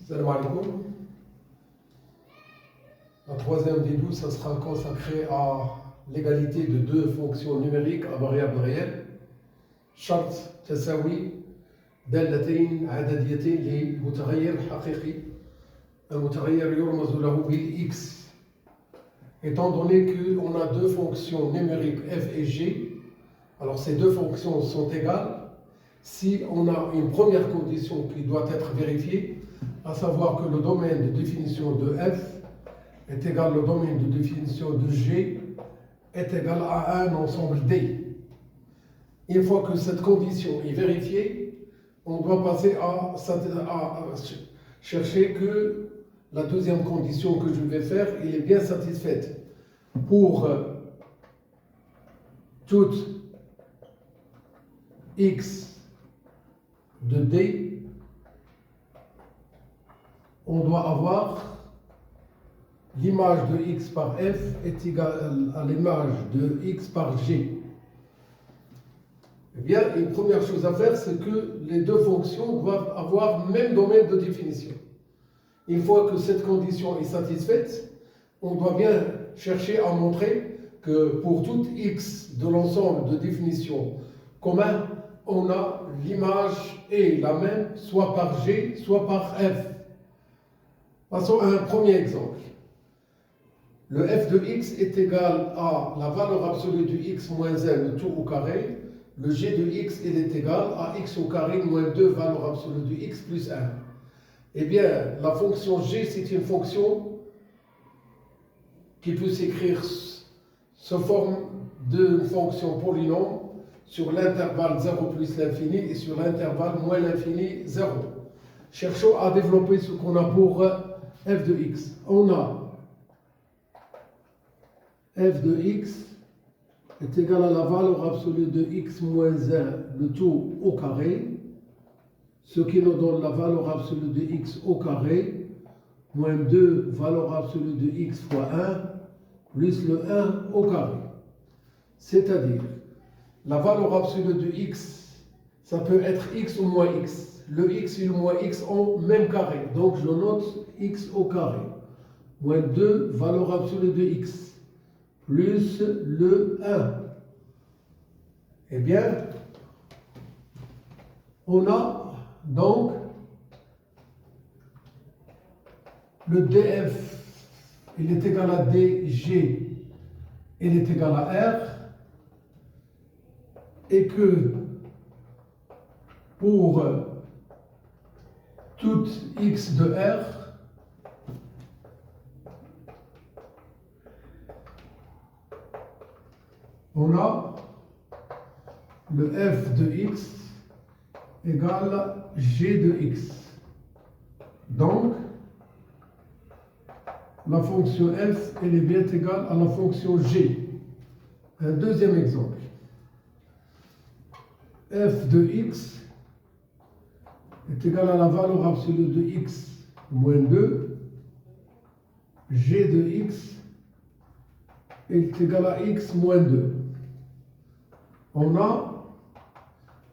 Salam alaikum. La troisième vidéo, ça sera consacré à l'égalité de deux fonctions numériques à variable réelle. شرط تساوي دالتين عدديتين لمتغير حقيقي. المتغير يرمز له بالx. Étant donné qu'on a deux fonctions numériques f et g, alors ces deux fonctions sont égales si on a une première condition qui doit être vérifiée, à savoir que le domaine de définition de f est égal au domaine de définition de g est égal à un ensemble D. Une fois que cette condition est vérifiée, on doit passer à chercher que la deuxième condition que je vais faire, elle est bien satisfaite. Pour toute x de D, on doit avoir l'image de x par f est égale à l'image de x par g. Eh bien, une première chose à faire, c'est que les deux fonctions doivent avoir le même domaine de définition. Une fois que cette condition est satisfaite, on doit bien chercher à montrer que pour toute x de l'ensemble de définition commun, on a l'image est la même, soit par g, soit par f. Passons à un premier exemple. Le f de x est égal à la valeur absolue de x moins 1, le tout au carré. Le g de x il est égal à x au carré moins 2, valeur absolue de x plus 1. Eh bien, la fonction g, c'est une fonction qui peut s'écrire sous forme de fonction polynôme sur l'intervalle 0 plus l'infini et sur l'intervalle moins l'infini 0. Cherchons à développer ce qu'on a pour f de x. On a f de x est égal à la valeur absolue de x moins 1, le tout au carré, ce qui nous donne la valeur absolue de x au carré, moins 2, valeur absolue de x fois 1, plus le 1 au carré. C'est-à-dire, la valeur absolue de x, ça peut être x ou moins x. Le x et le moins x ont même carré, donc je note x au carré, moins 2, valeur absolue de x, plus le 1. Eh bien, on a donc le df, il est égal à dg, il est égal à r, et que pour toute x de r, on a le f de x égale g de x. Donc, la fonction f, elle est bien égale à la fonction g. Un deuxième exemple. F de x est égal à la valeur absolue de x moins 2. G de x est égal à x moins 2. On a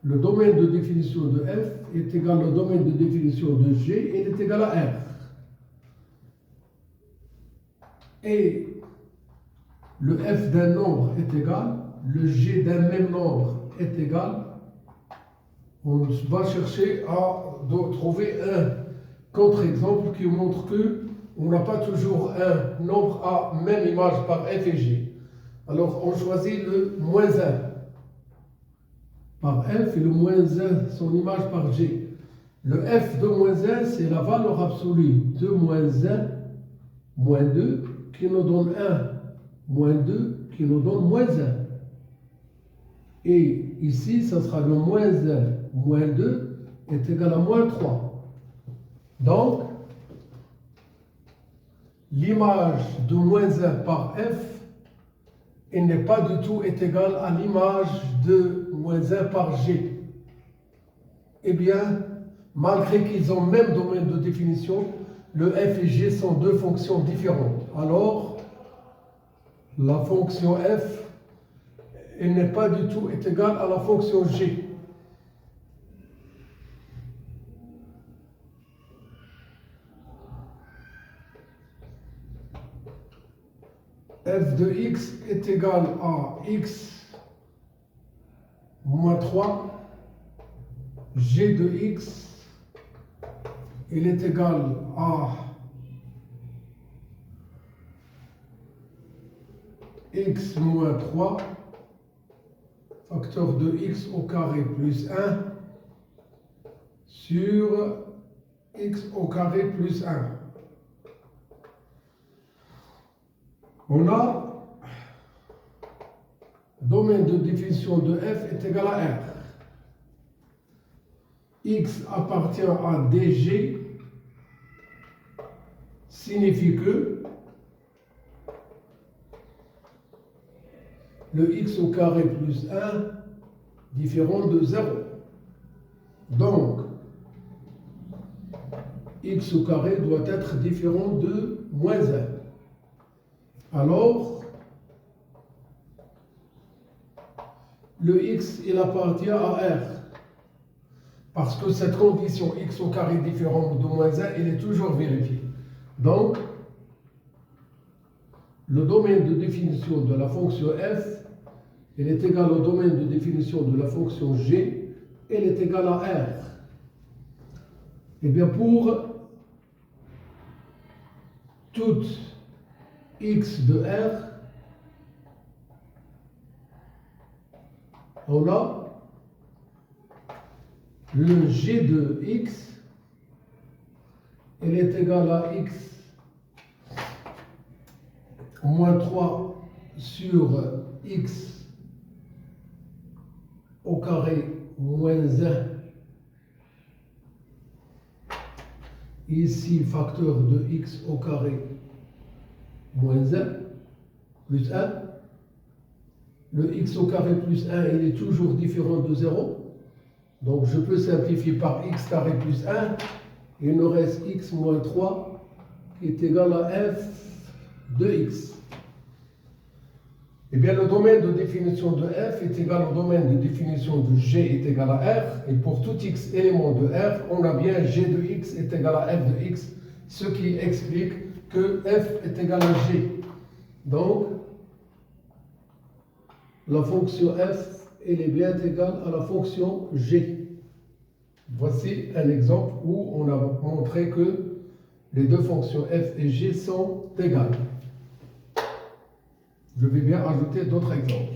le domaine de définition de f est égal au domaine de définition de g et il est égal à r. Et le f d'un nombre est égal, le g d'un même nombre est égal. On va chercher à trouver un contre-exemple qui montre que on n'a pas toujours un nombre à même image par f et g. Alors on choisit le moins 1 par f et le moins 1 son image par g. Le f de moins 1 c'est la valeur absolue de moins 1 moins 2 qui nous donne 1 moins 2 qui nous donne moins 1. Et ici ça sera le moins 1 moins 2 est égal à moins 3. Donc l'image de moins 1 par f il n'est pas du tout égal à l'image de moins 1 par g. Eh bien, malgré qu'ils ont le même domaine de définition, le f et g sont deux fonctions différentes. Alors, la fonction f, elle n'est pas du tout égale à la fonction g. f de x est égal à x moins 3, g de x, il est égal à x moins 3, facteur de x au carré plus 1, sur x au carré plus 1. On a domaine de définition de f est égal à R. X appartient à dg signifie que le x au carré plus 1 différent de 0. Donc, x au carré doit être différent de moins 1. Alors, le x, il appartient à R. Parce que cette condition x au carré différent de moins 1, elle est toujours vérifiée. Donc, le domaine de définition de la fonction f, il est égal au domaine de définition de la fonction g, elle est égale à R. Et bien pour toute x de R, on a le g de x, il est égal à x moins 3 sur x au carré moins 1. Ici, facteur de x au carré moins 1 plus 1. Le x au carré plus 1, il est toujours différent de 0. Donc je peux simplifier par x carré plus 1. Il nous reste x moins 3 qui est égal à f de x. Eh bien, le domaine de définition de f est égal au domaine de définition de g est égal à r. Et pour tout x élément de r, on a bien g de x est égal à f de x, ce qui explique que f est égal à g. Donc, la fonction f, elle est bien égale à la fonction g. Voici un exemple où on a montré que les deux fonctions f et g sont égales. Je vais bien ajouter d'autres exemples.